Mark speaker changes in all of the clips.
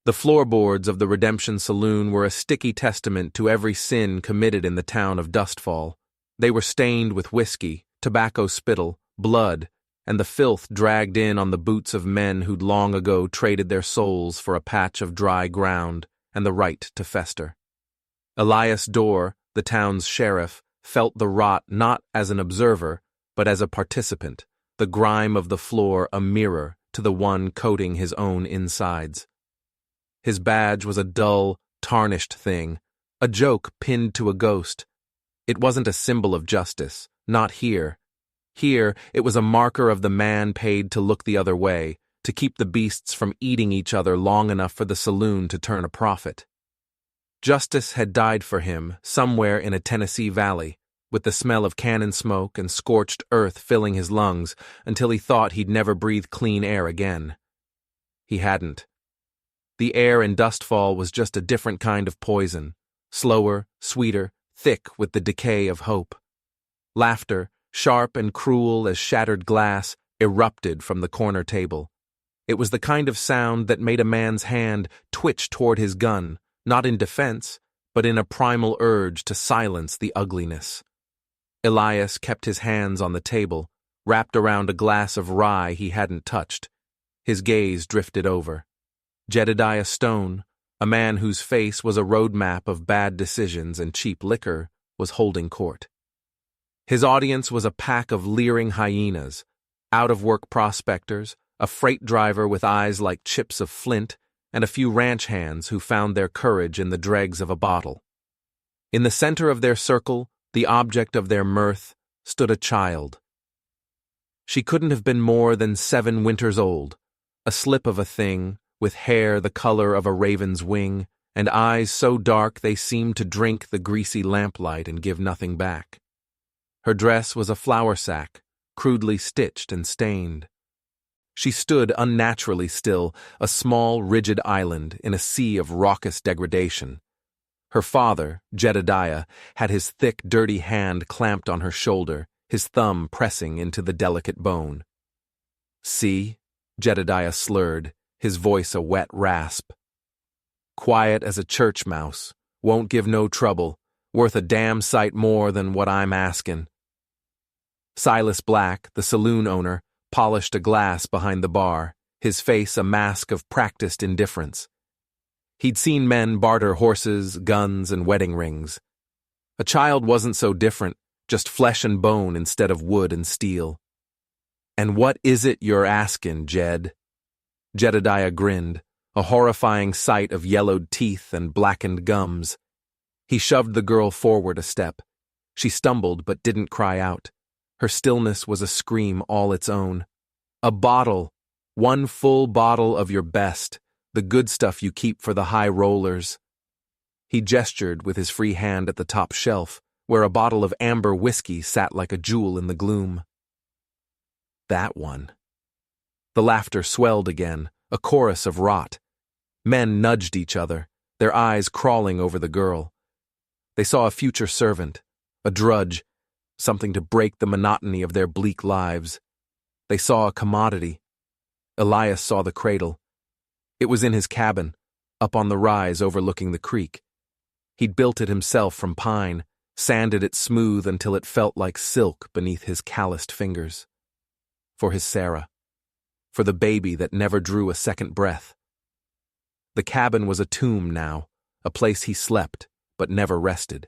Speaker 1: The floorboards of the Redemption Saloon were a sticky testament to every sin committed in the town of Dustfall. They were stained with whiskey, tobacco spittle, blood, and the filth dragged in on the boots of men who'd long ago traded their souls for a patch of dry ground and the right to fester. Elias Dorr, the town's sheriff, felt the rot not as an observer, but as a participant, the grime of the floor a mirror to the one coating his own insides. His badge was a dull, tarnished thing, a joke pinned to a ghost. It wasn't a symbol of justice, not here. Here, it was a marker of the man paid to look the other way, to keep the beasts from eating each other long enough for the saloon to turn a profit. Justice had died for him somewhere in a Tennessee valley, with the smell of cannon smoke and scorched earth filling his lungs until he thought he'd never breathe clean air again. He hadn't. The air in Dustfall was just a different kind of poison, slower, sweeter, thick with the decay of hope. Laughter, sharp and cruel as shattered glass, erupted from the corner table. It was the kind of sound that made a man's hand twitch toward his gun, not in defense, but in a primal urge to silence the ugliness. Elias kept his hands on the table, wrapped around a glass of rye he hadn't touched. His gaze drifted over. Jedediah Stone, a man whose face was a roadmap of bad decisions and cheap liquor, was holding court. His audience was a pack of leering hyenas, out-of-work prospectors, a freight driver with eyes like chips of flint, and a few ranch hands who found their courage in the dregs of a bottle. In the center of their circle, the object of their mirth, stood a child. She couldn't have been more than 7 winters old, a slip of a thing, with hair the color of a raven's wing, and eyes so dark they seemed to drink the greasy lamplight and give nothing back. Her dress was a flour sack, crudely stitched and stained. She stood unnaturally still, a small, rigid island in a sea of raucous degradation. Her father, Jedediah, had his thick, dirty hand clamped on her shoulder, his thumb pressing into the delicate bone. "See?" Jedediah slurred, his voice a wet rasp. "Quiet as a church mouse, won't give no trouble, worth a damn sight more than what I'm askin'." Silas Black, the saloon owner, polished a glass behind the bar, his face a mask of practiced indifference. He'd seen men barter horses, guns, and wedding rings. A child wasn't so different, just flesh and bone instead of wood and steel. "And what is it you're askin', Jed?" Jedediah grinned, a horrifying sight of yellowed teeth and blackened gums. He shoved the girl forward a step. She stumbled but didn't cry out. Her stillness was a scream all its own. "A bottle, 1 full bottle of your best, the good stuff you keep for the high rollers." He gestured with his free hand at the top shelf, where a bottle of amber whiskey sat like a jewel in the gloom. "That one." The laughter swelled again, a chorus of rot. Men nudged each other, their eyes crawling over the girl. They saw a future servant, a drudge, something to break the monotony of their bleak lives. They saw a commodity. Elias saw the cradle. It was in his cabin, up on the rise overlooking the creek. He'd built it himself from pine, sanded it smooth until it felt like silk beneath his calloused fingers. For his Sarah. For the baby that never drew a second breath. The cabin was a tomb now, a place he slept, but never rested.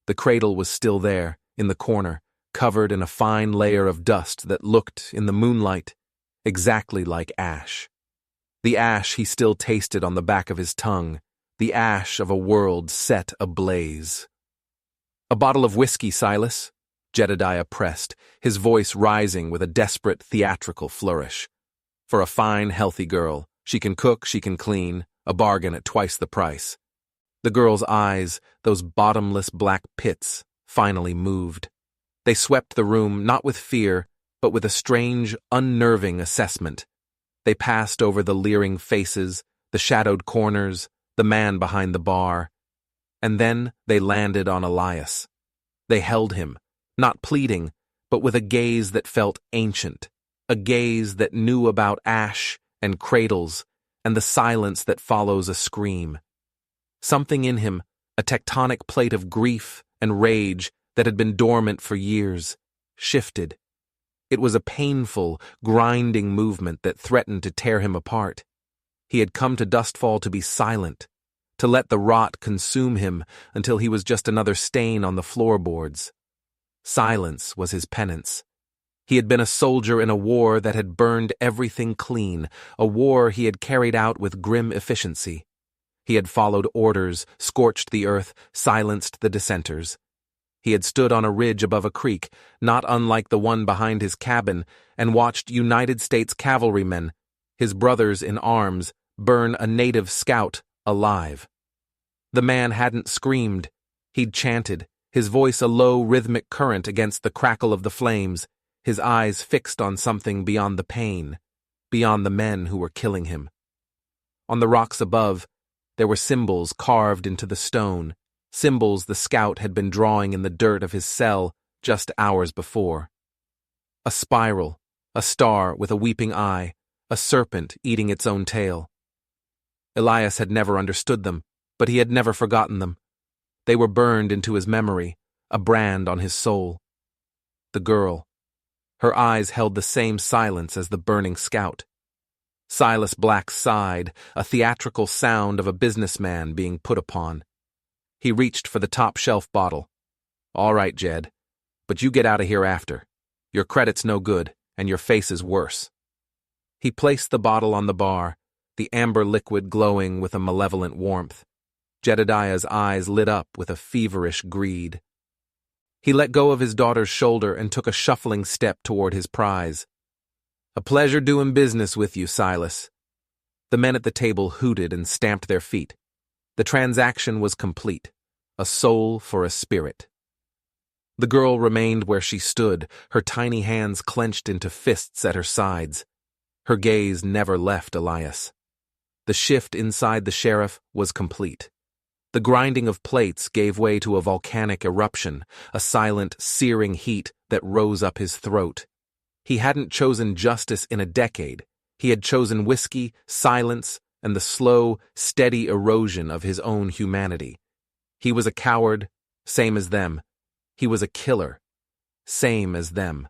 Speaker 1: The cradle was still there, in the corner, covered in a fine layer of dust that looked, in the moonlight, exactly like ash. The ash he still tasted on the back of his tongue, the ash of a world set ablaze. "A bottle of whiskey, Silas," Jedediah pressed, his voice rising with a desperate theatrical flourish. "For a fine, healthy girl. She can cook, she can clean, a bargain at twice the price." The girl's eyes, those bottomless black pits, finally moved. They swept the room not with fear, but with a strange, unnerving assessment. They passed over the leering faces, the shadowed corners, the man behind the bar. And then they landed on Elias. They held him, not pleading, but with a gaze that felt ancient, a gaze that knew about ash and cradles and the silence that follows a scream. Something in him, a tectonic plate of grief and rage that had been dormant for years, shifted. It was a painful, grinding movement that threatened to tear him apart. He had come to Dustfall to be silent, to let the rot consume him until he was just another stain on the floorboards. Silence was his penance. He had been a soldier in a war that had burned everything clean, a war he had carried out with grim efficiency. He had followed orders, scorched the earth, silenced the dissenters. He had stood on a ridge above a creek, not unlike the one behind his cabin, and watched United States cavalrymen, his brothers in arms, burn a native scout alive. The man hadn't screamed. He'd chanted, his voice a low rhythmic current against the crackle of the flames, his eyes fixed on something beyond the pain, beyond the men who were killing him. On the rocks above, there were symbols carved into the stone, symbols the scout had been drawing in the dirt of his cell just hours before. A spiral, a star with a weeping eye, a serpent eating its own tail. Elias had never understood them, but he had never forgotten them. They were burned into his memory, a brand on his soul. The girl. Her eyes held the same silence as the burning scout. Silas Black sighed, a theatrical sound of a businessman being put upon. He reached for the top-shelf bottle. "All right, Jed, but you get out of here after. Your credit's no good, and your face is worse." He placed the bottle on the bar, the amber liquid glowing with a malevolent warmth. Jedediah's eyes lit up with a feverish greed. He let go of his daughter's shoulder and took a shuffling step toward his prize. "A pleasure doing business with you, Silas." The men at the table hooted and stamped their feet. The transaction was complete, a soul for a spirit. The girl remained where she stood, her tiny hands clenched into fists at her sides. Her gaze never left Elias. The shift inside the sheriff was complete. The grinding of plates gave way to a volcanic eruption, a silent, searing heat that rose up his throat. He hadn't chosen justice in a decade. He had chosen whiskey, silence, and the slow, steady erosion of his own humanity. He was a coward, same as them. He was a killer, same as them.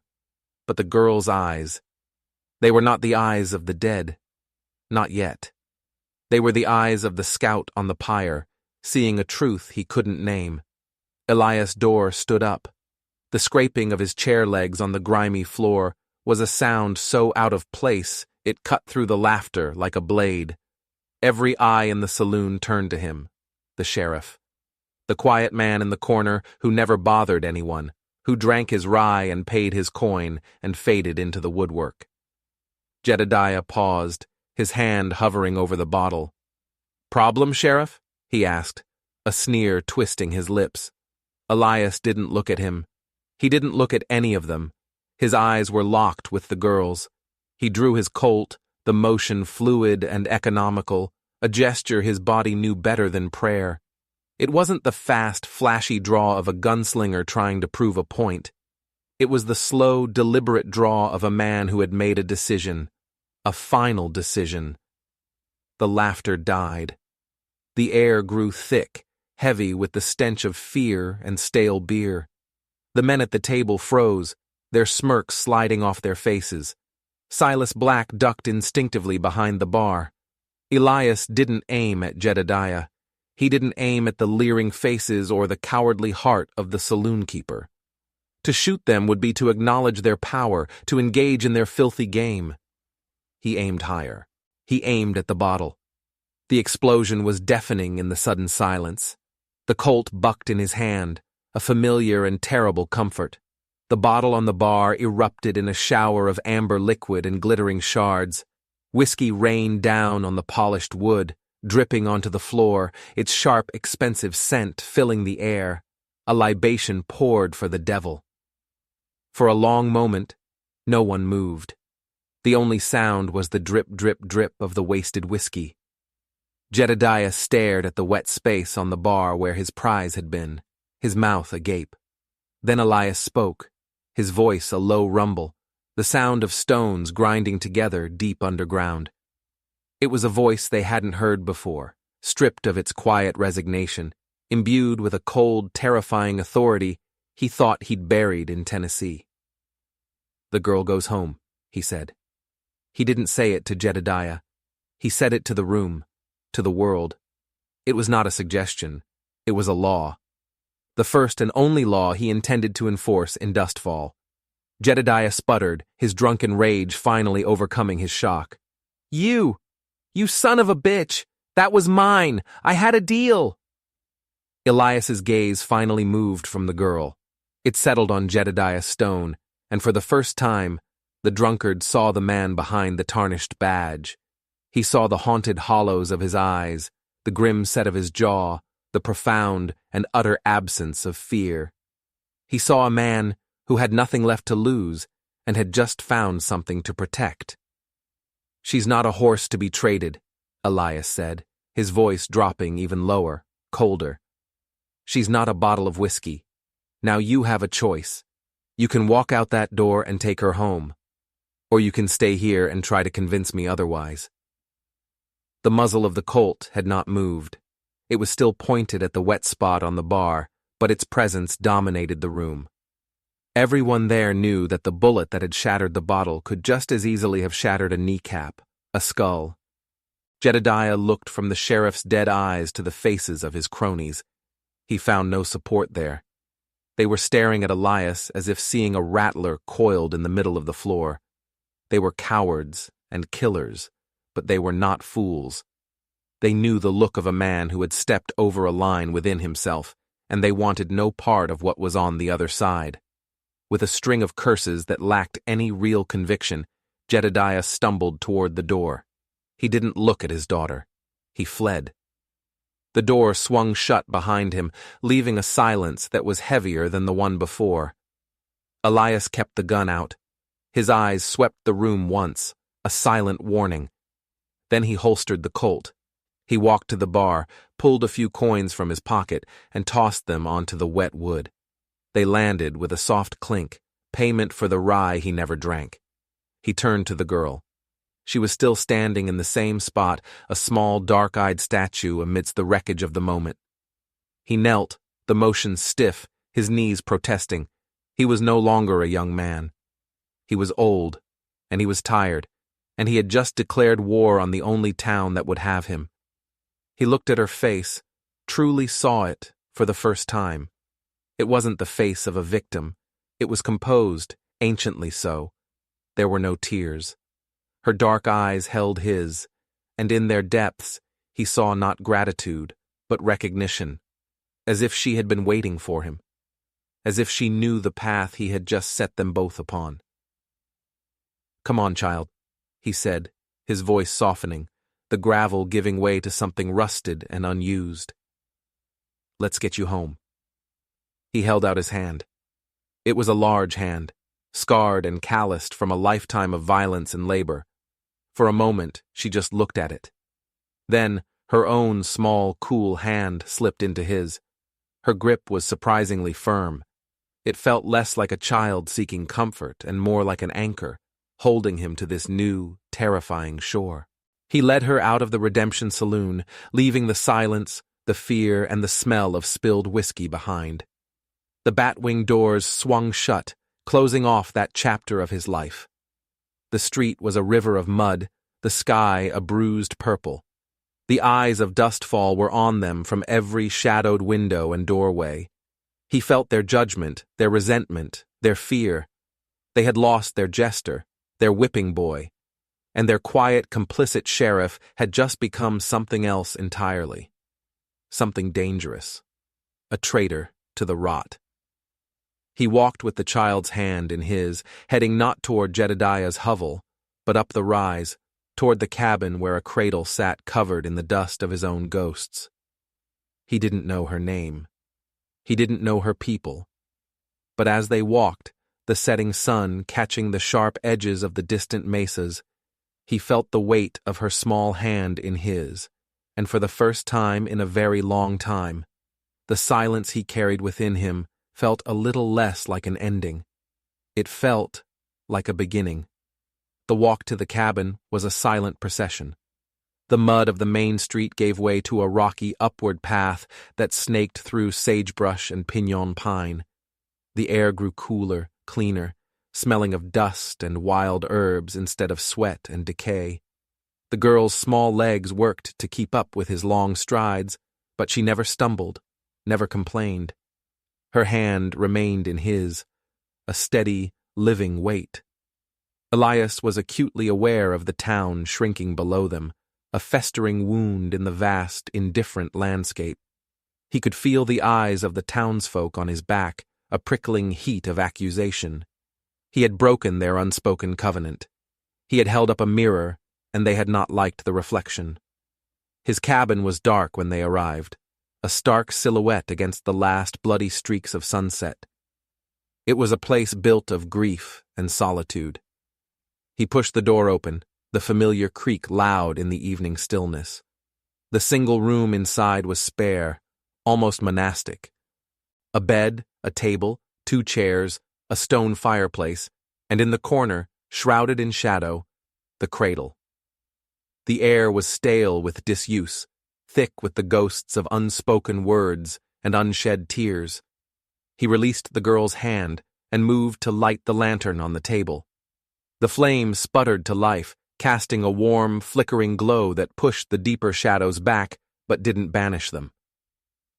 Speaker 1: But the girl's eyes, they were not the eyes of the dead. Not yet. They were the eyes of the scout on the pyre, seeing a truth he couldn't name. Elias Dorr stood up. The scraping of his chair legs on the grimy floor was a sound so out of place it cut through the laughter like a blade. Every eye in the saloon turned to him, the sheriff. The quiet man in the corner who never bothered anyone, who drank his rye and paid his coin and faded into the woodwork. Jedediah paused, his hand hovering over the bottle. "Problem, Sheriff?" he asked, a sneer twisting his lips. Elias didn't look at him. He didn't look at any of them. His eyes were locked with the girl's. He drew his Colt, the motion fluid and economical, a gesture his body knew better than prayer. It wasn't the fast, flashy draw of a gunslinger trying to prove a point. It was the slow, deliberate draw of a man who had made a decision, a final decision. The laughter died. The air grew thick, heavy with the stench of fear and stale beer. The men at the table froze, their smirks sliding off their faces. Silas Black ducked instinctively behind the bar. Elias didn't aim at Jedediah. He didn't aim at the leering faces or the cowardly heart of the saloon keeper. To shoot them would be to acknowledge their power, to engage in their filthy game. He aimed higher. He aimed at the bottle. The explosion was deafening in the sudden silence. The Colt bucked in his hand, a familiar and terrible comfort. The bottle on the bar erupted in a shower of amber liquid and glittering shards. Whiskey rained down on the polished wood, dripping onto the floor, its sharp, expensive scent filling the air. A libation poured for the devil. For a long moment, no one moved. The only sound was the drip, drip, drip of the wasted whiskey. Jedediah stared at the wet space on the bar where his prize had been, his mouth agape. Then Elias spoke, his voice a low rumble, the sound of stones grinding together deep underground. It was a voice they hadn't heard before, stripped of its quiet resignation, imbued with a cold, terrifying authority he thought he'd buried in Tennessee. "The girl goes home," he said. He didn't say it to Jedediah. He said it to the room, to the world. It was not a suggestion. It was a law. The first and only law he intended to enforce in Dustfall. Jedediah sputtered, his drunken rage finally overcoming his shock. You son of a bitch! That was mine! I had a deal!" Elias's gaze finally moved from the girl. It settled on Jedediah Stone, and for the first time, the drunkard saw the man behind the tarnished badge. He saw the haunted hollows of his eyes, the grim set of his jaw, the profound and utter absence of fear. He saw a man who had nothing left to lose and had just found something to protect. "She's not a horse to be traded," Elias said, his voice dropping even lower, colder. "She's not a bottle of whiskey. Now you have a choice. You can walk out that door and take her home, or you can stay here and try to convince me otherwise." The muzzle of the Colt had not moved. It was still pointed at the wet spot on the bar, but its presence dominated the room. Everyone there knew that the bullet that had shattered the bottle could just as easily have shattered a kneecap, a skull. Jedediah looked from the sheriff's dead eyes to the faces of his cronies. He found no support there. They were staring at Elias as if seeing a rattler coiled in the middle of the floor. They were cowards and killers, but they were not fools. They knew the look of a man who had stepped over a line within himself, and they wanted no part of what was on the other side. With a string of curses that lacked any real conviction, Jedediah stumbled toward the door. He didn't look at his daughter. He fled. The door swung shut behind him, leaving a silence that was heavier than the one before. Elias kept the gun out. His eyes swept the room once, a silent warning. Then he holstered the Colt. He walked to the bar, pulled a few coins from his pocket, and tossed them onto the wet wood. They landed with a soft clink, payment for the rye he never drank. He turned to the girl. She was still standing in the same spot, a small, dark-eyed statue amidst the wreckage of the moment. He knelt, the motion stiff, his knees protesting. He was no longer a young man. He was old, and he was tired, and he had just declared war on the only town that would have him. He looked at her face, truly saw it for the first time. It wasn't the face of a victim. It was composed, anciently so. There were no tears. Her dark eyes held his, and in their depths he saw not gratitude, but recognition, as if she had been waiting for him, as if she knew the path he had just set them both upon. "Come on, child," he said, his voice softening, the gravel giving way to something rusted and unused. "Let's get you home." He held out his hand. It was a large hand, scarred and calloused from a lifetime of violence and labor. For a moment, she just looked at it. Then, her own small, cool hand slipped into his. Her grip was surprisingly firm. It felt less like a child seeking comfort and more like an anchor, holding him to this new, terrifying shore. He led her out of the Redemption Saloon, leaving the silence, the fear, and the smell of spilled whiskey behind. The batwing doors swung shut, closing off that chapter of his life. The street was a river of mud, the sky a bruised purple. The eyes of Dustfall were on them from every shadowed window and doorway. He felt their judgment, their resentment, their fear. They had lost their jester, their whipping boy, and their quiet, complicit sheriff had just become something else entirely. Something dangerous. A traitor to the rot. He walked with the child's hand in his, heading not toward Jedediah's hovel, but up the rise, toward the cabin where a cradle sat covered in the dust of his own ghosts. He didn't know her name. He didn't know her people. But as they walked, the setting sun catching the sharp edges of the distant mesas, he felt the weight of her small hand in his, and for the first time in a very long time, the silence he carried within him felt a little less like an ending. It felt like a beginning. The walk to the cabin was a silent procession. The mud of the main street gave way to a rocky upward path that snaked through sagebrush and pinon pine. The air grew cooler, cleaner, smelling of dust and wild herbs instead of sweat and decay. The girl's small legs worked to keep up with his long strides, but she never stumbled, never complained. Her hand remained in his, a steady, living weight. Elias was acutely aware of the town shrinking below them, a festering wound in the vast, indifferent landscape. He could feel the eyes of the townsfolk on his back, a prickling heat of accusation. He had broken their unspoken covenant. He had held up a mirror, and they had not liked the reflection. His cabin was dark when they arrived, a stark silhouette against the last bloody streaks of sunset. It was a place built of grief and solitude. He pushed the door open, the familiar creak loud in the evening stillness. The single room inside was spare, almost monastic. A bed, a table, 2 chairs, a stone fireplace, and in the corner, shrouded in shadow, the cradle. The air was stale with disuse, thick with the ghosts of unspoken words and unshed tears. He released the girl's hand and moved to light the lantern on the table. The flame sputtered to life, casting a warm, flickering glow that pushed the deeper shadows back but didn't banish them.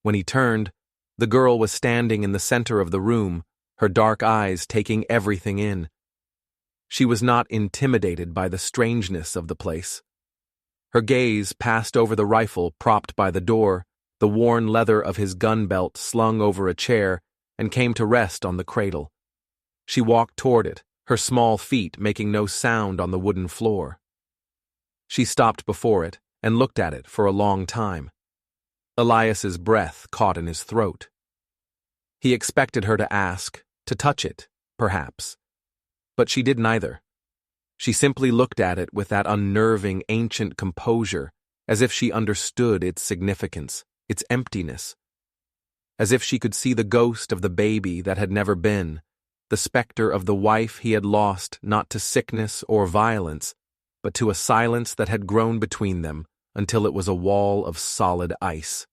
Speaker 1: When he turned, the girl was standing in the center of the room, her dark eyes taking everything in. She was not intimidated by the strangeness of the place. Her gaze passed over the rifle propped by the door, the worn leather of his gun belt slung over a chair, and came to rest on the cradle. She walked toward it, her small feet making no sound on the wooden floor. She stopped before it and looked at it for a long time. Elias's breath caught in his throat. He expected her to ask, to touch it, perhaps. But she did neither. She simply looked at it with that unnerving, ancient composure, as if she understood its significance, its emptiness. As if she could see the ghost of the baby that had never been, the specter of the wife he had lost not to sickness or violence, but to a silence that had grown between them until it was a wall of solid ice.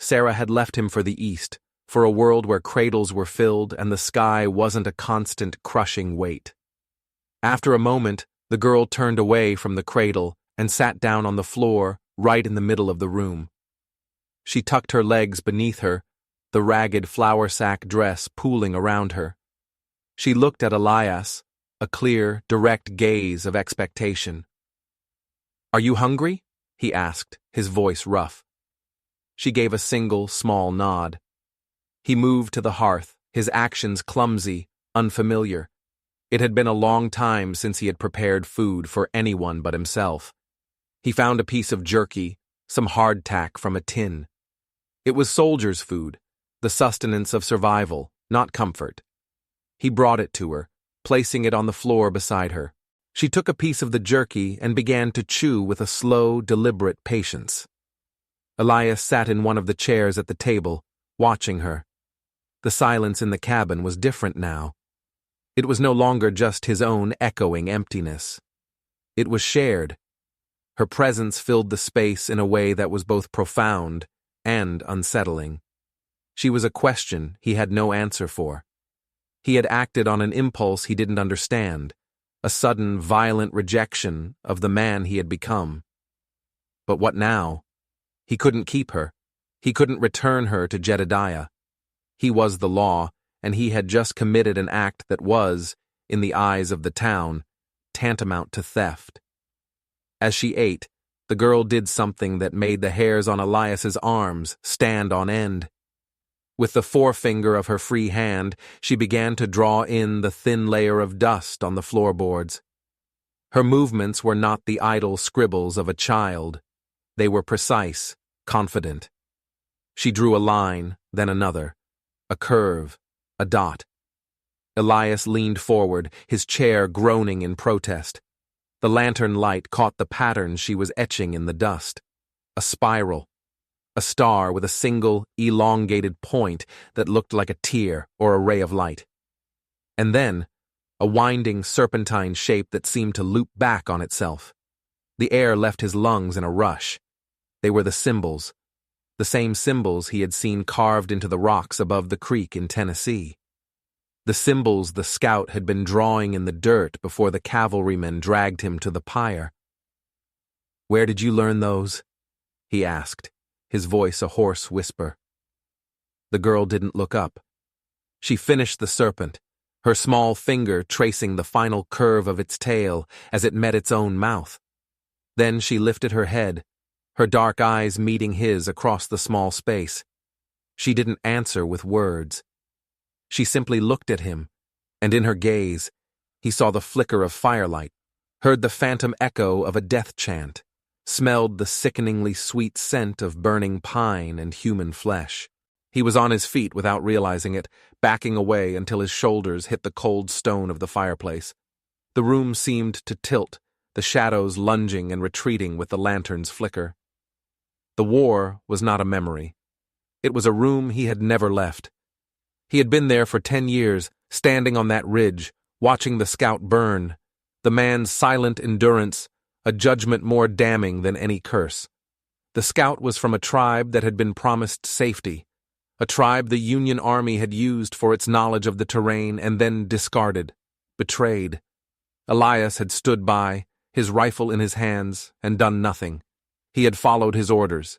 Speaker 1: Sarah had left him for the East, for a world where cradles were filled and the sky wasn't a constant crushing weight. After a moment, the girl turned away from the cradle and sat down on the floor right in the middle of the room. She tucked her legs beneath her, the ragged flour sack dress pooling around her. She looked at Elias, a clear, direct gaze of expectation. "Are you hungry?" he asked, his voice rough. She gave a single, small nod. He moved to the hearth, his actions clumsy, unfamiliar. It had been a long time since he had prepared food for anyone but himself. He found a piece of jerky, some hardtack from a tin. It was soldier's food, the sustenance of survival, not comfort. He brought it to her, placing it on the floor beside her. She took a piece of the jerky and began to chew with a slow, deliberate patience. Elias sat in one of the chairs at the table, watching her. The silence in the cabin was different now. It was no longer just his own echoing emptiness. It was shared. Her presence filled the space in a way that was both profound and unsettling. She was a question he had no answer for. He had acted on an impulse he didn't understand, a sudden, violent rejection of the man he had become. But what now? He couldn't keep her. He couldn't return her to Jedediah. He was the law, and he had just committed an act that was, in the eyes of the town, tantamount to theft. As she ate, the girl did something that made the hairs on Elias's arms stand on end. With the forefinger of her free hand, she began to draw in the thin layer of dust on the floorboards. Her movements were not the idle scribbles of a child. They were precise, confident. She drew a line, then another, a curve, a dot. Elias leaned forward, his chair groaning in protest. The lantern light caught the pattern she was etching in the dust. A spiral. A star with a single, elongated point that looked like a tear or a ray of light. And then, a winding serpentine shape that seemed to loop back on itself. The air left his lungs in a rush. They were the same symbols he had seen carved into the rocks above the creek in Tennessee. The symbols the scout had been drawing in the dirt before the cavalrymen dragged him to the pyre. "Where did you learn those?" he asked, his voice a hoarse whisper. The girl didn't look up. She finished the serpent, her small finger tracing the final curve of its tail as it met its own mouth. Then she lifted her head, her dark eyes meeting his across the small space. She didn't answer with words. She simply looked at him, and in her gaze, he saw the flicker of firelight, heard the phantom echo of a death chant, smelled the sickeningly sweet scent of burning pine and human flesh. He was on his feet without realizing it, backing away until his shoulders hit the cold stone of the fireplace. The room seemed to tilt, the shadows lunging and retreating with the lantern's flicker. The war was not a memory. It was a room he had never left. He had been there for 10 years, standing on that ridge, watching the scout burn, the man's silent endurance, a judgment more damning than any curse. The scout was from a tribe that had been promised safety, a tribe the Union Army had used for its knowledge of the terrain and then discarded, betrayed. Elias had stood by, his rifle in his hands, and done nothing. He had followed his orders.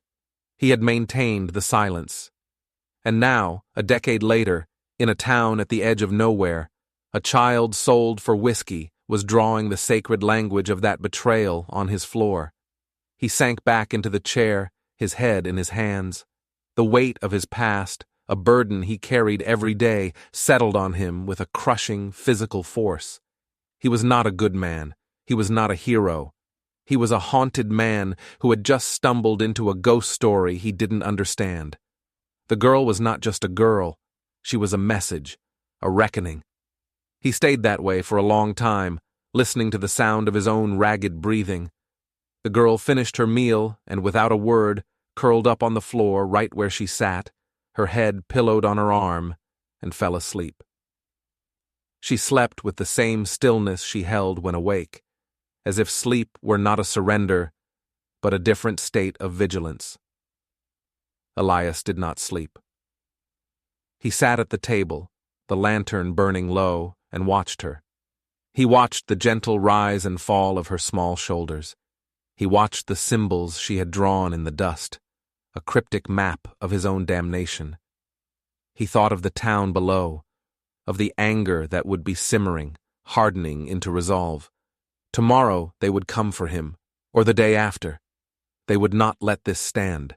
Speaker 1: He had maintained the silence. And now, a decade later, in a town at the edge of nowhere, a child sold for whiskey was drawing the sacred language of that betrayal on his floor. He sank back into the chair, his head in his hands. The weight of his past, a burden he carried every day, settled on him with a crushing physical force. He was not a good man. He was not a hero. He was a haunted man who had just stumbled into a ghost story he didn't understand. The girl was not just a girl. She was a message, a reckoning. He stayed that way for a long time, listening to the sound of his own ragged breathing. The girl finished her meal and, without a word, curled up on the floor right where she sat, her head pillowed on her arm, and fell asleep. She slept with the same stillness she held when awake, as if sleep were not a surrender, but a different state of vigilance. Elias did not sleep. He sat at the table, the lantern burning low, and watched her. He watched the gentle rise and fall of her small shoulders. He watched the symbols she had drawn in the dust, a cryptic map of his own damnation. He thought of the town below, of the anger that would be simmering, hardening into resolve. Tomorrow they would come for him, or the day after. They would not let this stand.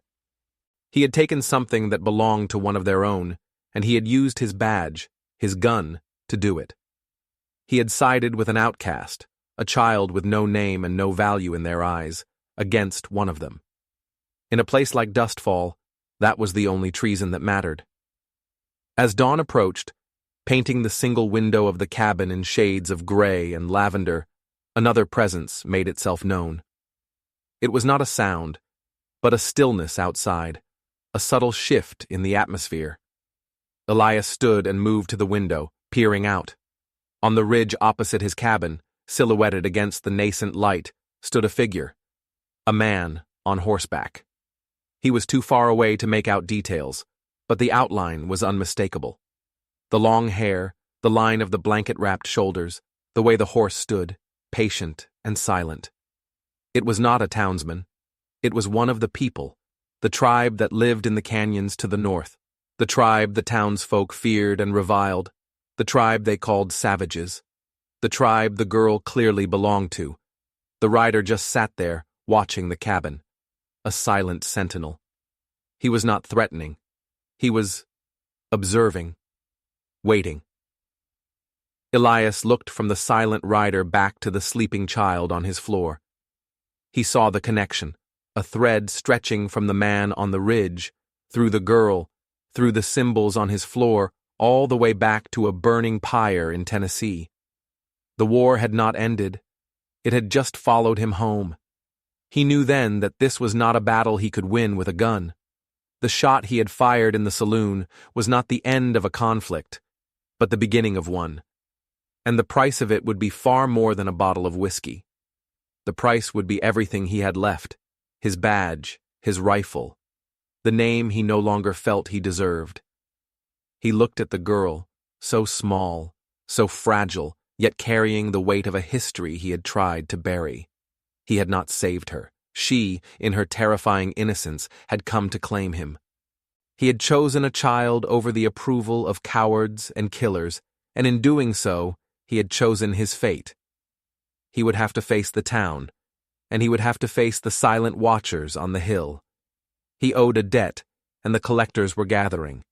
Speaker 1: He had taken something that belonged to one of their own, and he had used his badge, his gun, to do it. He had sided with an outcast, a child with no name and no value in their eyes, against one of them. In a place like Dustfall, that was the only treason that mattered. As dawn approached, painting the single window of the cabin in shades of gray and lavender, another presence made itself known. It was not a sound, but a stillness outside, a subtle shift in the atmosphere. Elias stood and moved to the window, peering out. On the ridge opposite his cabin, silhouetted against the nascent light, stood a figure, a man on horseback. He was too far away to make out details, but the outline was unmistakable. The long hair, the line of the blanket-wrapped shoulders, the way the horse stood, patient and silent. It was not a townsman. It was one of the people, the tribe that lived in the canyons to the north, the tribe the townsfolk feared and reviled, the tribe they called savages, the tribe the girl clearly belonged to. The rider just sat there, watching the cabin, a silent sentinel. He was not threatening. He was observing, waiting. Elias looked from the silent rider back to the sleeping child on his floor. He saw the connection, a thread stretching from the man on the ridge, through the girl, through the symbols on his floor, all the way back to a burning pyre in Tennessee. The war had not ended. It had just followed him home. He knew then that this was not a battle he could win with a gun. The shot he had fired in the saloon was not the end of a conflict, but the beginning of one. And the price of it would be far more than a bottle of whiskey. The price would be everything he had left, his badge, his rifle, the name he no longer felt he deserved. He looked at the girl, so small, so fragile, yet carrying the weight of a history he had tried to bury. He had not saved her. She, in her terrifying innocence, had come to claim him. He had chosen a child over the approval of cowards and killers, and in doing so, he had chosen his fate. He would have to face the town, and he would have to face the silent watchers on the hill. He owed a debt, and the collectors were gathering.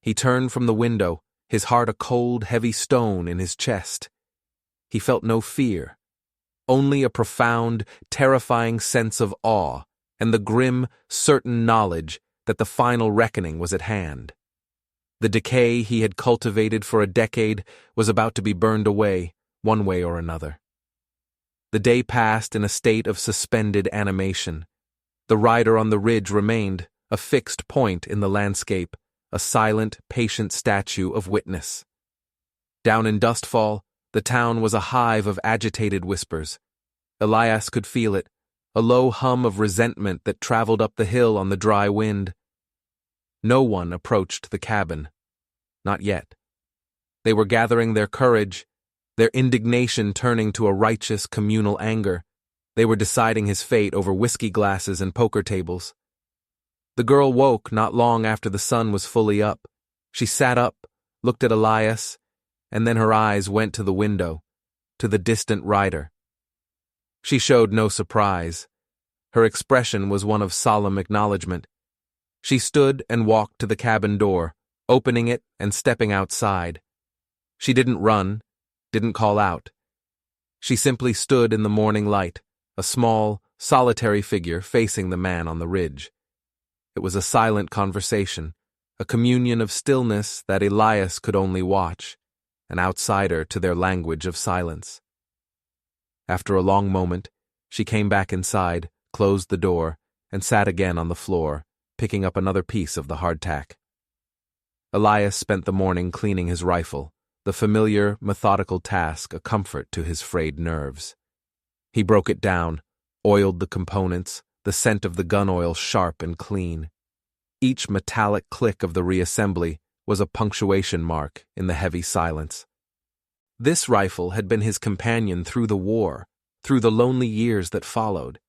Speaker 1: He turned from the window, his heart a cold, heavy stone in his chest. He felt no fear, only a profound, terrifying sense of awe and the grim, certain knowledge that the final reckoning was at hand. The decay he had cultivated for a decade was about to be burned away, one way or another. The day passed in a state of suspended animation. The rider on the ridge remained, a fixed point in the landscape, a silent, patient statue of witness. Down in Dustfall, the town was a hive of agitated whispers. Elias could feel it, a low hum of resentment that traveled up the hill on the dry wind. No one approached the cabin. Not yet. They were gathering their courage, their indignation turning to a righteous communal anger. They were deciding his fate over whiskey glasses and poker tables. The girl woke not long after the sun was fully up. She sat up, looked at Elias, and then her eyes went to the window, to the distant rider. She showed no surprise. Her expression was one of solemn acknowledgement. She stood and walked to the cabin door, opening it and stepping outside. She didn't run, didn't call out. She simply stood in the morning light, a small, solitary figure facing the man on the ridge. It was a silent conversation, a communion of stillness that Elias could only watch, an outsider to their language of silence. After a long moment, she came back inside, closed the door, and sat again on the floor, picking up another piece of the hardtack. Elias spent the morning cleaning his rifle, the familiar, methodical task a comfort to his frayed nerves. He broke it down, oiled the components, the scent of the gun oil sharp and clean. Each metallic click of the reassembly was a punctuation mark in the heavy silence. This rifle had been his companion through the war, through the lonely years that followed.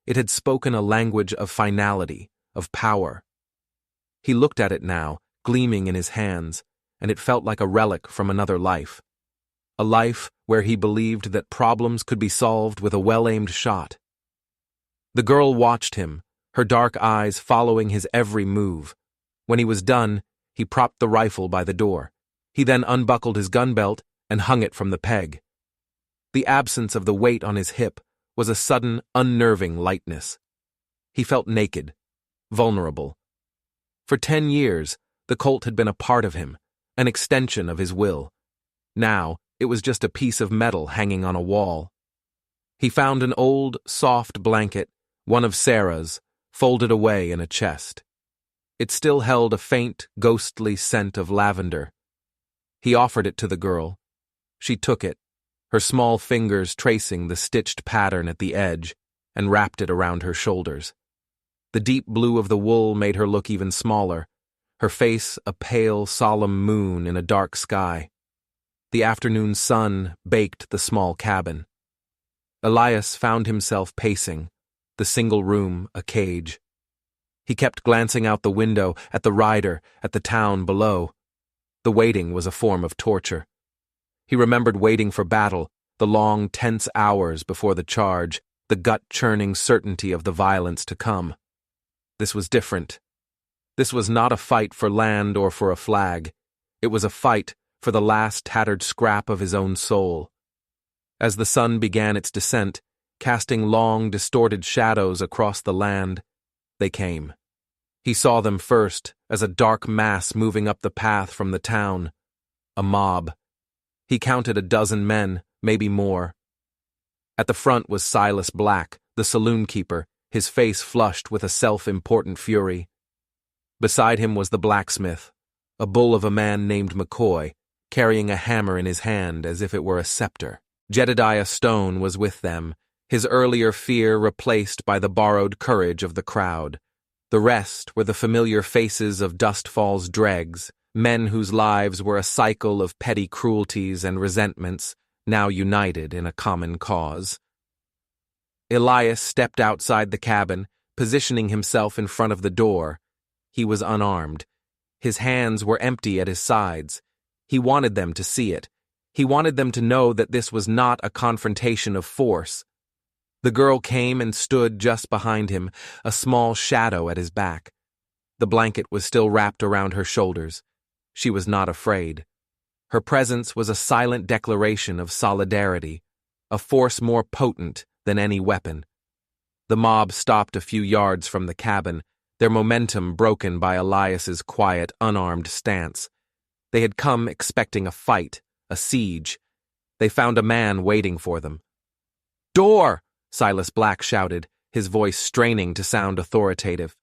Speaker 1: It had spoken a language of finality, of power. He looked at it now, gleaming in his hands, and it felt like a relic from another life. A life where he believed that problems could be solved with a well-aimed shot. The girl watched him, her dark eyes following his every move. When he was done, he propped the rifle by the door. He then unbuckled his gun belt and hung it from the peg. The absence of the weight on his hip was a sudden, unnerving lightness. He felt naked, vulnerable. For 10 years, the Colt had been a part of him, an extension of his will. Now, it was just a piece of metal hanging on a wall. He found an old, soft blanket, one of Sarah's, folded away in a chest. It still held a faint, ghostly scent of lavender. He offered it to the girl. She took it, her small fingers tracing the stitched pattern at the edge, and wrapped it around her shoulders. The deep blue of the wool made her look even smaller, her face a pale, solemn moon in a dark sky. The afternoon sun baked the small cabin. Elias found himself pacing, the single room a cage. He kept glancing out the window, at the rider, at the town below. The waiting was a form of torture. He remembered waiting for battle, the long, tense hours before the charge, the gut-churning certainty of the violence to come. This was different. This was not a fight for land or for a flag. It was a fight for the last tattered scrap of his own soul. As the sun began its descent, casting long, distorted shadows across the land, they came. He saw them first as a dark mass moving up the path from the town. A mob. He counted a dozen men, maybe more. At the front was Silas Black, the saloon keeper, his face flushed with a self-important fury. Beside him was the blacksmith, a bull of a man named McCoy, carrying a hammer in his hand as if it were a scepter. Jedediah Stone was with them, his earlier fear replaced by the borrowed courage of the crowd. The rest were the familiar faces of Dustfall's dregs, men whose lives were a cycle of petty cruelties and resentments, now united in a common cause. Elias stepped outside the cabin, positioning himself in front of the door. He was unarmed. His hands were empty at his sides. He wanted them to see it. He wanted them to know that this was not a confrontation of force. The girl came and stood just behind him, a small shadow at his back. The blanket was still wrapped around her shoulders. She was not afraid. Her presence was a silent declaration of solidarity, a force more potent than any weapon. The mob stopped a few yards from the cabin, their momentum broken by Elias's quiet, unarmed stance. They had come expecting a fight, a siege. They found a man waiting for them. "Door!" Silas Black shouted, his voice straining to sound authoritative.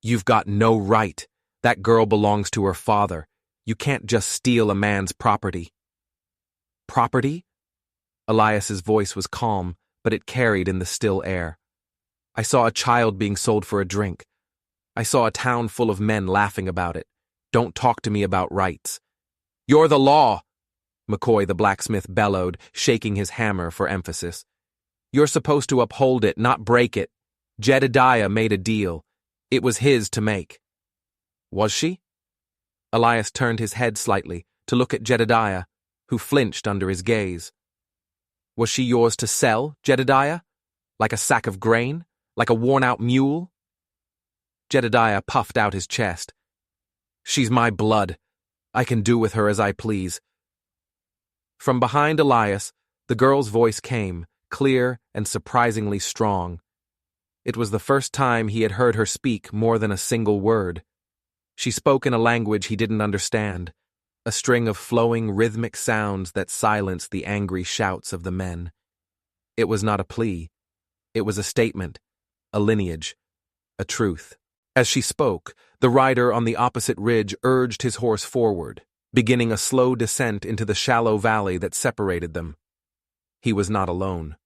Speaker 1: "You've got no right. That girl belongs to her father. You can't just steal a man's property." "Property?" Elias's voice was calm, but it carried in the still air. "I saw a child being sold for a drink. I saw a town full of men laughing about it. Don't talk to me about rights." "You're the law," McCoy the blacksmith bellowed, shaking his hammer for emphasis. "You're supposed to uphold it, not break it. Jedediah made a deal. It was his to make." "Was she?" Elias turned his head slightly to look at Jedediah, who flinched under his gaze. "Was she yours to sell, Jedediah? Like a sack of grain? Like a worn-out mule?" Jedediah puffed out his chest. "She's my blood. I can do with her as I please." From behind Elias, the girl's voice came, clear and surprisingly strong. It was the first time he had heard her speak more than a single word. She spoke in a language he didn't understand, a string of flowing rhythmic sounds that silenced the angry shouts of the men. It was not a plea. It was a statement, a lineage, a truth. As she spoke, the rider on the opposite ridge urged his horse forward, beginning a slow descent into the shallow valley that separated them. He was not alone.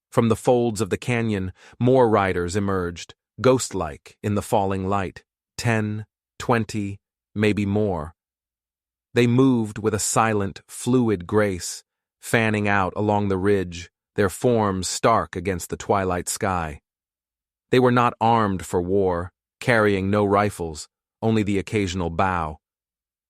Speaker 1: From the folds of the canyon, more riders emerged, ghost-like in the falling light. 10, 20, maybe more. They moved with a silent, fluid grace, fanning out along the ridge, their forms stark against the twilight sky. They were not armed for war, carrying no rifles, only the occasional bow.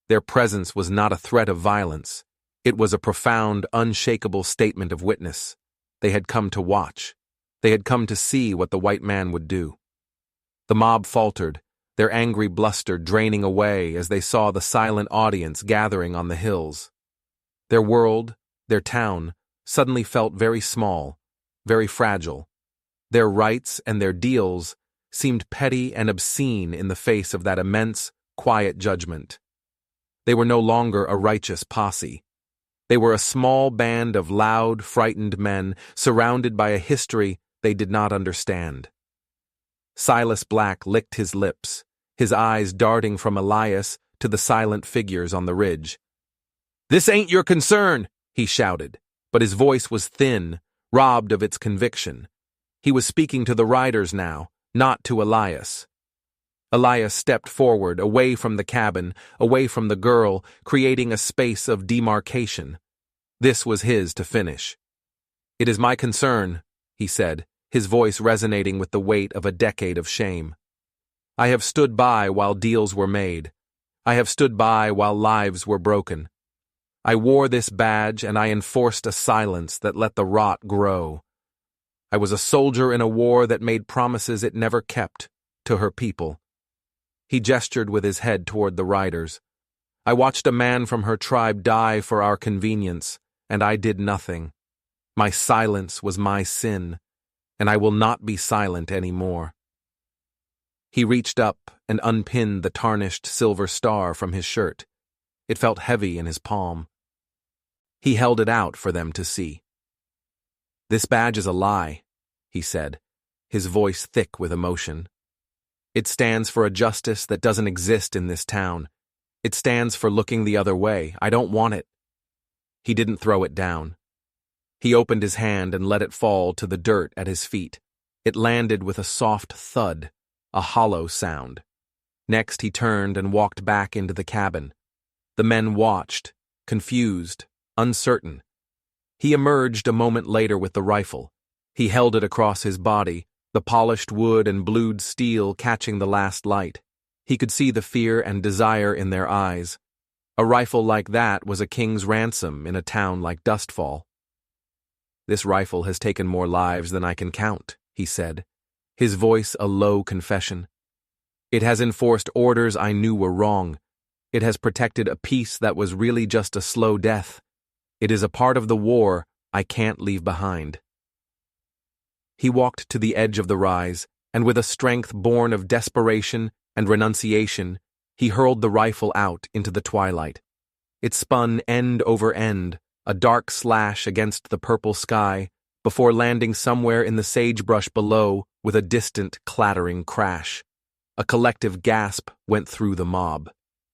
Speaker 1: Their presence was not a threat of violence. It was a profound, unshakable statement of witness. They had come to watch. They had come to see what the white man would do. The mob faltered, their angry bluster draining away as they saw the silent audience gathering on the hills. Their world, their town, suddenly felt very small, very fragile. Their rights and their deals seemed petty and obscene in the face of that immense, quiet judgment. They were no longer a righteous posse. They were a small band of loud, frightened men surrounded by a history they did not understand. Silas Black licked his lips, his eyes darting from Elias to the silent figures on the ridge. "This ain't your concern," he shouted, but his voice was thin, robbed of its conviction. He was speaking to the riders now, not to Elias. Elias stepped forward, away from the cabin, away from the girl, creating a space of demarcation. This was his to finish. "It is my concern," he said, his voice resonating with the weight of a decade of shame. "I have stood by while deals were made. I have stood by while lives were broken. I wore this badge and I enforced a silence that let the rot grow. I was a soldier in a war that made promises it never kept, to her people." He gestured with his head toward the riders. "I watched a man from her tribe die for our convenience, and I did nothing. My silence was my sin, and I will not be silent any more." He reached up and unpinned the tarnished silver star from his shirt. It felt heavy in his palm. He held it out for them to see. "This badge is a lie," he said, his voice thick with emotion. "It stands for a justice that doesn't exist in this town. It stands for looking the other way. I don't want it." He didn't throw it down. He opened his hand and let it fall to the dirt at his feet. It landed with a soft thud, a hollow sound. Next he turned and walked back into the cabin. The men watched, confused, uncertain. He emerged a moment later with the rifle. He held it across his body, the polished wood and blued steel catching the last light. He could see the fear and desire in their eyes. A rifle like that was a king's ransom in a town like Dustfall. "This rifle has taken more lives than I can count," he said, his voice a low confession. "It has enforced orders I knew were wrong. It has protected a peace that was really just a slow death. It is a part of the war I can't leave behind." He walked to the edge of the rise, and with a strength born of desperation and renunciation, he hurled the rifle out into the twilight. It spun end over end, a dark slash against the purple sky, before landing somewhere in the sagebrush below with a distant, clattering crash. A collective gasp went through the mob.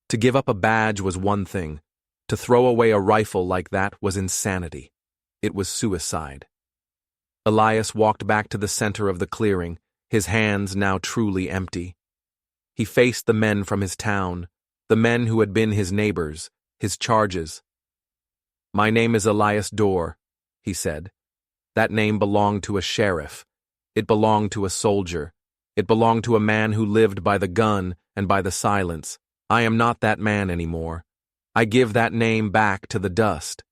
Speaker 1: To give up a badge was one thing. To throw away a rifle like that was insanity. It was suicide. Elias walked back to the center of the clearing, his hands now truly empty. He faced the men from his town, the men who had been his neighbors, his charges. "My name is Elias Dorr," he said. That name belonged to a sheriff. It belonged to a soldier. It belonged to a man who lived by the gun and by the silence. I am not that man anymore. I give that name back to the dust.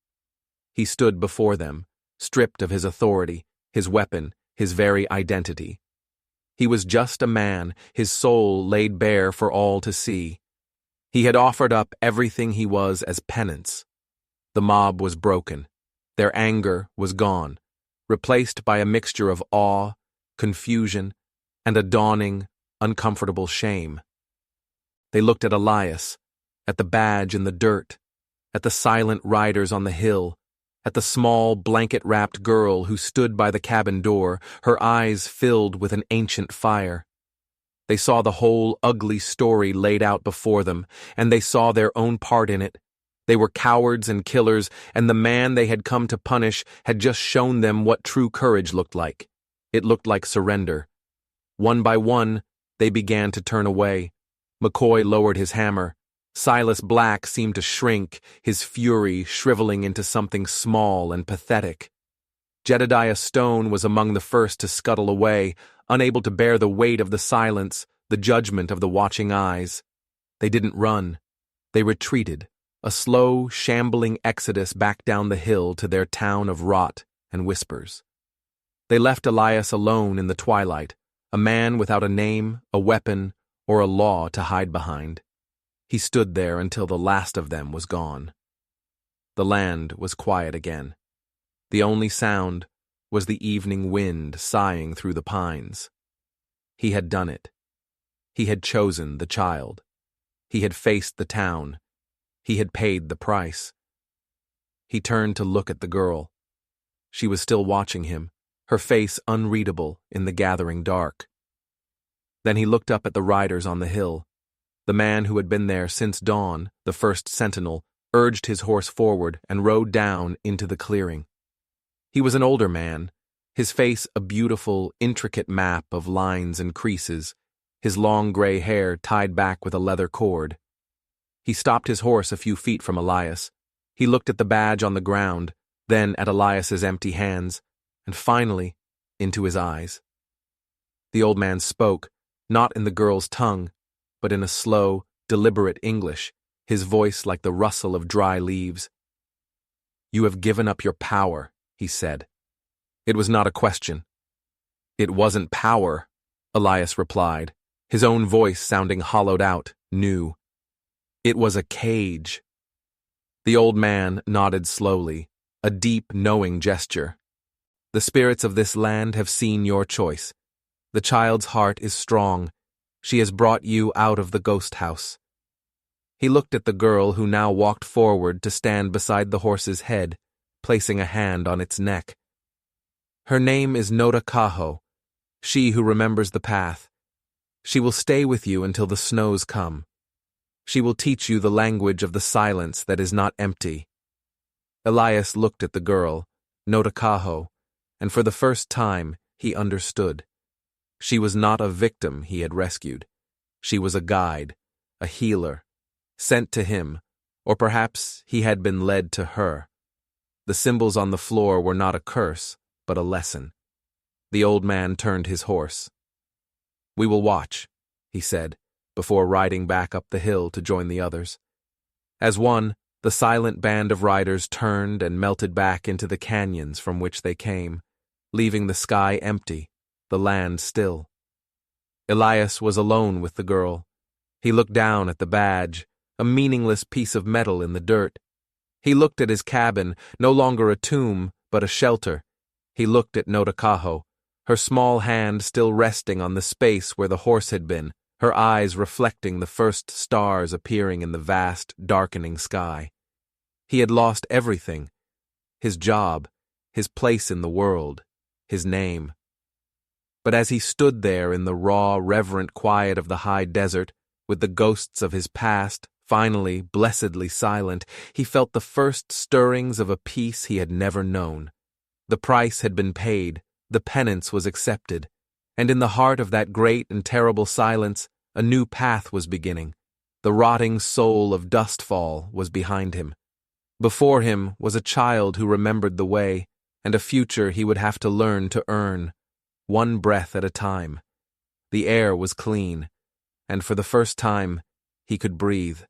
Speaker 1: He stood before them, stripped of his authority, his weapon, his very identity. He was just a man, his soul laid bare for all to see. He had offered up everything he was as penance. The mob was broken. Their anger was gone, replaced by a mixture of awe, confusion, and a dawning, uncomfortable shame. They looked at Elias, at the badge in the dirt, at the silent riders on the hill, at the small, blanket-wrapped girl who stood by the cabin door, her eyes filled with an ancient fire. They saw the whole ugly story laid out before them, and they saw their own part in it. They were cowards and killers, and the man they had come to punish had just shown them what true courage looked like. It looked like surrender. One by one, they began to turn away. McCoy lowered his hammer. Silas Black seemed to shrink, his fury shriveling into something small and pathetic. Jedediah Stone was among the first to scuttle away, unable to bear the weight of the silence, the judgment of the watching eyes. They didn't run. They retreated, a slow, shambling exodus back down the hill to their town of rot and whispers. They left Elias alone in the twilight, a man without a name, a weapon, or a law to hide behind. He stood there until the last of them was gone. The land was quiet again. The only sound was the evening wind sighing through the pines. He had done it. He had chosen the child. He had faced the town. He had paid the price. He turned to look at the girl. She was still watching him, her face unreadable in the gathering dark. Then he looked up at the riders on the hill. The man who had been there since dawn, the first sentinel, urged his horse forward and rode down into the clearing. He was an older man, his face a beautiful, intricate map of lines and creases, his long gray hair tied back with a leather cord. He stopped his horse a few feet from Elias. He looked at the badge on the ground, then at Elias's empty hands, and finally into his eyes. The old man spoke, not in the girl's tongue, but in a slow, deliberate English, his voice like the rustle of dry leaves. "You have given up your power," he said. It was not a question. "It wasn't power," Elias replied, his own voice sounding hollowed out, new. "It was a cage." The old man nodded slowly, a deep, knowing gesture. "The spirits of this land have seen your choice. The child's heart is strong. She has brought you out of the ghost house." He looked at the girl who now walked forward to stand beside the horse's head, placing a hand on its neck. "Her name is Noda Kaho, she who remembers the path. She will stay with you until the snows come. She will teach you the language of the silence that is not empty." Elias looked at the girl, Notakaho, and for the first time he understood. She was not a victim he had rescued. She was a guide, a healer, sent to him, or perhaps he had been led to her. The symbols on the floor were not a curse, but a lesson. The old man turned his horse. "We will watch," he said, before riding back up the hill to join the others. As one, the silent band of riders turned and melted back into the canyons from which they came, leaving the sky empty, the land still. Elias was alone with the girl. He looked down at the badge, a meaningless piece of metal in the dirt. He looked at his cabin, no longer a tomb, but a shelter. He looked at Notakaho, her small hand still resting on the space where the horse had been, her eyes reflecting the first stars appearing in the vast, darkening sky. He had lost everything: his job, his place in the world, his name. But as he stood there in the raw, reverent quiet of the high desert, with the ghosts of his past, finally, blessedly silent, he felt the first stirrings of a peace he had never known. The price had been paid, the penance was accepted, and in the heart of that great and terrible silence, a new path was beginning. The rotting soul of Dustfall was behind him. Before him was a child who remembered the way, and a future he would have to learn to earn, one breath at a time. The air was clean, and for the first time, he could breathe.